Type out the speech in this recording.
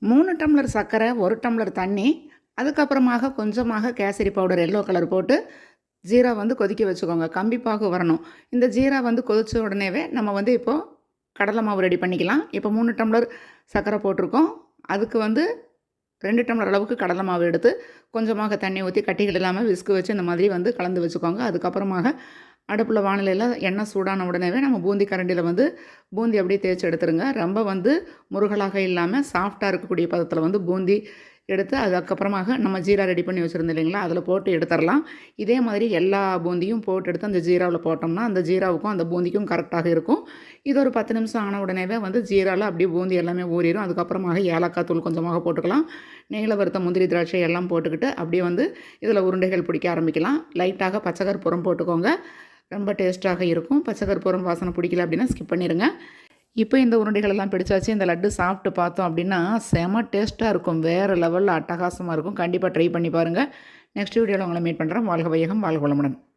3 tumbler சர்க்கரை, 1 tumbler தண்ணி, அதுக்கப்புறமாக கொஞ்சமாக கேசரி பவுடர் எல்லோ கலர் போட்டு ஜீரா கொதிக்க வச்சுக்கோங்க. கம்பி பாகு வரணும். இந்த ஜீரா கொதிச்ச உடனேவே நம்ம இப்போது கடலை மாவு ரெடி பண்ணிக்கலாம். இப்போ 3 டம்ளர் சர்க்கரை போட்டிருக்கோம். அதுக்கு 2 டம்ளர் அளவுக்கு கடலை மாவு எடுத்து கொஞ்சமாக தண்ணி ஊற்றி கட்டிகள் இல்லாமல் விஸ்கு வச்சு இந்த மாதிரி கலந்து வச்சுக்கோங்க. அதுக்கப்புறமாக அடுப்பில் வானிலையில் எண்ணெய் சூடான உடனேவே நம்ம பூந்தி கரண்டியில் பூந்தி அப்படியே தேய்ச்சி எடுத்துருங்க. ரொம்ப முருகலாக இல்லாமல் சாஃப்டாக இருக்கக்கூடிய பதத்தில் பூந்தி எடுத்து அதுக்கப்புறமாக நம்ம ஜீரா ரெடி பண்ணி வச்சுருந்தோம் இல்லைங்களா, அதில் போட்டு எடுத்துடலாம். இதே மாதிரி எல்லா பூந்தியும் போட்டு எடுத்து அந்த ஜீராவில் போட்டோம்னா அந்த ஜீராவுக்கும் அந்த பூந்திக்கும் கரெக்டாக இருக்கும். இது ஒரு 10 நிமிஷம் ஆன உடனேவே ஜீராவில் அப்படியே பூந்தி எல்லாமே ஊறிடும். அதுக்கப்புறமாக ஏலக்காய் தூள் கொஞ்சமாக போட்டுக்கலாம். நெய்யில் வறுத்த முந்திரி திராட்சை எல்லாம் போட்டுக்கிட்டு அப்படியே இதில் உருண்டைகள் பிடிக்க ஆரம்பிக்கலாம். லைட்டாக பச்சை கற்பூரம் போட்டுக்கோங்க. ரொம்ப டேஸ்ட்டாக இருக்கும். பச்சை கற்பூரம் வாசனை பிடிக்கல அப்படின்னா ஸ்கிப் பண்ணிடுங்க. இப்போ இந்த உருண்டைகளெல்லாம் பிடிச்சாச்சு. இந்த லட்டு சாப்பிட்டு பார்த்தோம் அப்படின்னா செம டேஸ்ட்டாக இருக்கும். வேறு லெவலில் அட்டகாசமாக இருக்கும். கண்டிப்பாக ட்ரை பண்ணி பாருங்கள். நெக்ஸ்ட் வீடியோவில் உங்களை மீட் பண்ணுறேன். வாழ்க வையகம், வாழ்க வளமுடன்.